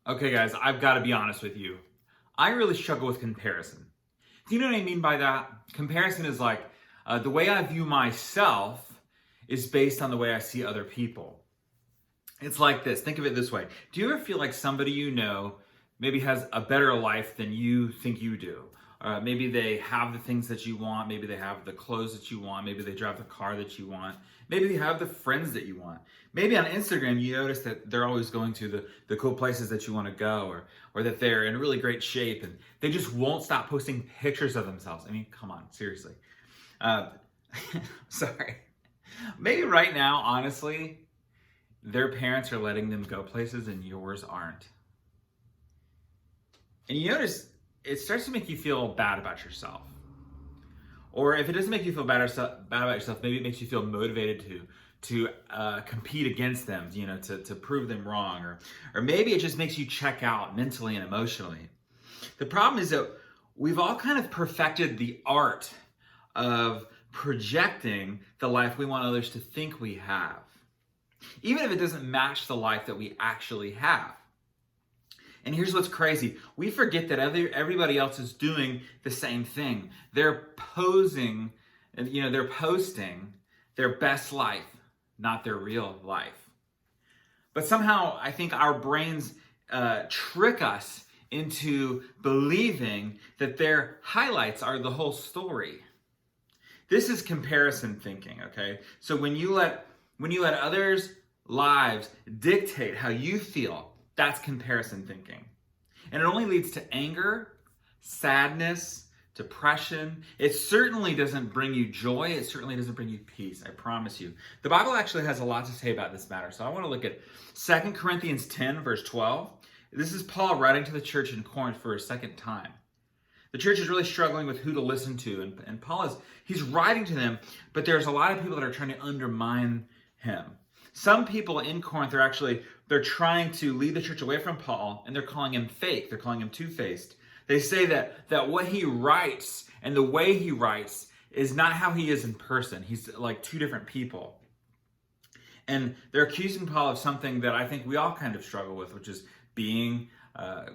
Okay, guys, I've got to be honest with you. I really struggle with comparison. Do you know what I mean by that? Comparison is like the way I view myself is based on the way I see other people. It's like this. Think of it this way. Do you ever feel like somebody you know maybe has a better life than you think you do? Maybe they have the things that you want. Maybe they have the clothes that you want. Maybe they drive the car that you want. Maybe they have the friends that you want. Maybe on Instagram you notice that they're always going to the cool places that you want to go, or that they're in really great shape and they just won't stop posting pictures of themselves. I mean, come on, seriously. Uh, sorry. Maybe right now, honestly, their parents are letting them go places and yours aren't. And you notice it starts to make you feel bad about yourself. Or if it doesn't make you feel bad about yourself, maybe it makes you feel motivated to compete against them, to prove them wrong. Or maybe it just makes you check out mentally and emotionally. The problem is that we've all kind of perfected the art of projecting the life we want others to think we have, even if it doesn't match the life that we actually have. And here's what's crazy. We forget that everybody else is doing the same thing. They're posting their best life, not their real life. But somehow I think our brains trick us into believing that their highlights are the whole story. This is comparison thinking, okay? So when you let others' lives dictate how you feel, that's comparison thinking. And it only leads to anger, sadness, depression. It certainly doesn't bring you joy. It certainly doesn't bring you peace, I promise you. The Bible actually has a lot to say about this matter. So I want to look at 2 Corinthians 10, verse 12. This is Paul writing to the church in Corinth for a second time. The church is really struggling with who to listen to. And Paul he's writing to them, but there's a lot of people that are trying to undermine him. Some people in Corinth they're trying to lead the church away from Paul, and they're calling him fake. They're calling him two-faced. They say that what he writes and the way he writes is not how he is in person. He's like two different people. And they're accusing Paul of something that I think we all kind of struggle with, which is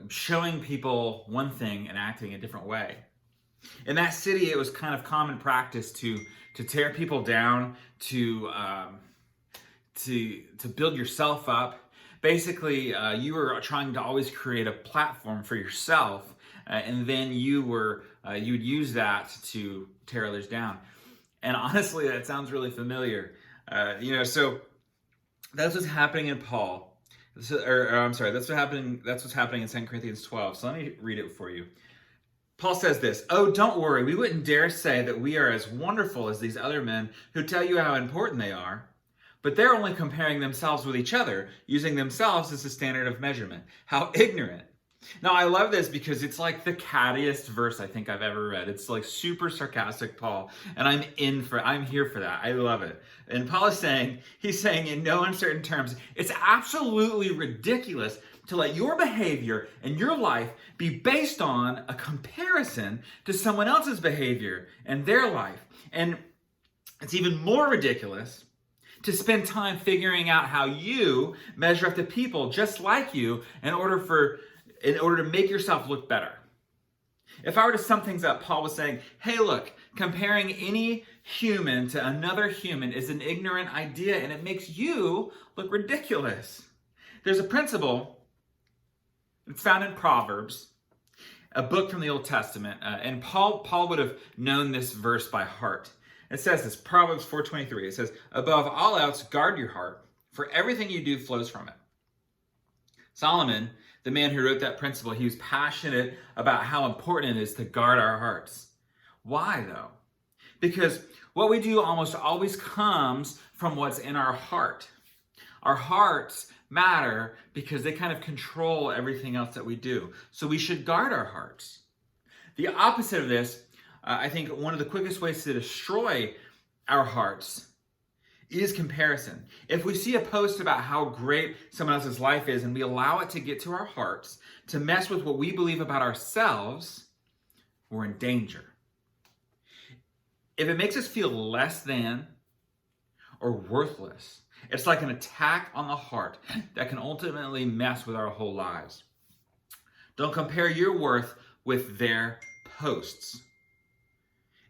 showing people one thing and acting a different way. In that city, it was kind of common practice to tear people down, to build yourself up. Basically, you were trying to always create a platform for yourself, and then you'd use that to tear others down. And honestly, that sounds really familiar. So that's what's happening in Paul. That's what's happening in 2 Corinthians 12. So let me read it for you. Paul says this, "Oh, don't worry. We wouldn't dare say that we are as wonderful as these other men who tell you how important they are. But they're only comparing themselves with each other, using themselves as a standard of measurement. How ignorant." Now, I love this because it's like the cattiest verse I think I've ever read. It's like super sarcastic Paul, and I'm here for that. I love it. And Paul is saying in no uncertain terms, it's absolutely ridiculous to let your behavior and your life be based on a comparison to someone else's behavior and their life. And it's even more ridiculous to spend time figuring out how you measure up to people just like you in order to make yourself look better. If I were to sum things up, Paul was saying, hey, look, comparing any human to another human is an ignorant idea, and it makes you look ridiculous. There's a principle, it's found in Proverbs, a book from the Old Testament, and Paul would have known this verse by heart. It says this, Proverbs 4:23. It says, "Above all else, guard your heart, for everything you do flows from it." Solomon, the man who wrote that principle, he was passionate about how important it is to guard our hearts. Why, though? Because what we do almost always comes from what's in our heart. Our hearts matter because they kind of control everything else that we do. So we should guard our hearts. The opposite of this, I think one of the quickest ways to destroy our hearts is comparison. If we see a post about how great someone else's life is and we allow it to get to our hearts, to mess with what we believe about ourselves, we're in danger. If it makes us feel less than or worthless, it's like an attack on the heart that can ultimately mess with our whole lives. Don't compare your worth with their posts.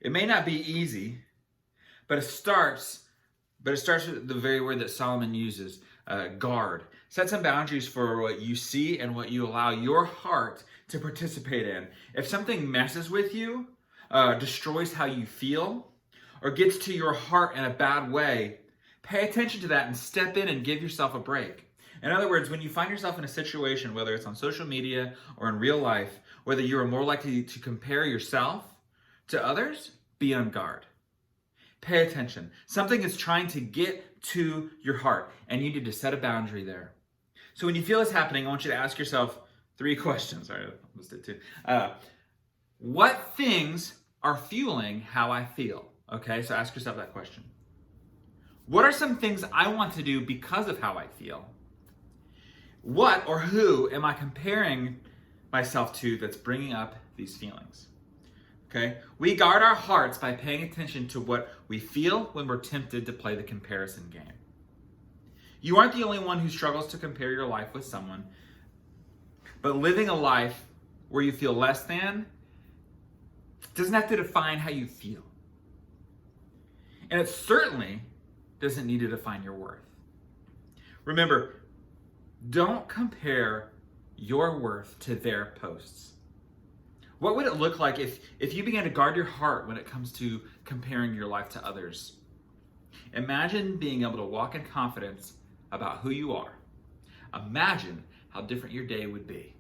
It may not be easy, but it starts with the very word that Solomon uses, guard. Set some boundaries for what you see and what you allow your heart to participate in. If something messes with you, destroys how you feel, or gets to your heart in a bad way, pay attention to that and step in and give yourself a break. In other words, when you find yourself in a situation, whether it's on social media or in real life, whether you are more likely to compare yourself to others, be on guard. Pay attention. Something is trying to get to your heart, and you need to set a boundary there. So when you feel this happening, I want you to ask yourself 3 questions. All right, I almost did 2. What things are fueling how I feel? Okay, so ask yourself that question. What are some things I want to do because of how I feel? What or who am I comparing myself to that's bringing up these feelings? Okay, we guard our hearts by paying attention to what we feel when we're tempted to play the comparison game. You aren't the only one who struggles to compare your life with someone, but living a life where you feel less than doesn't have to define how you feel. And it certainly doesn't need to define your worth. Remember, don't compare your worth to their posts. What would it look like if you began to guard your heart when it comes to comparing your life to others? Imagine being able to walk in confidence about who you are. Imagine how different your day would be.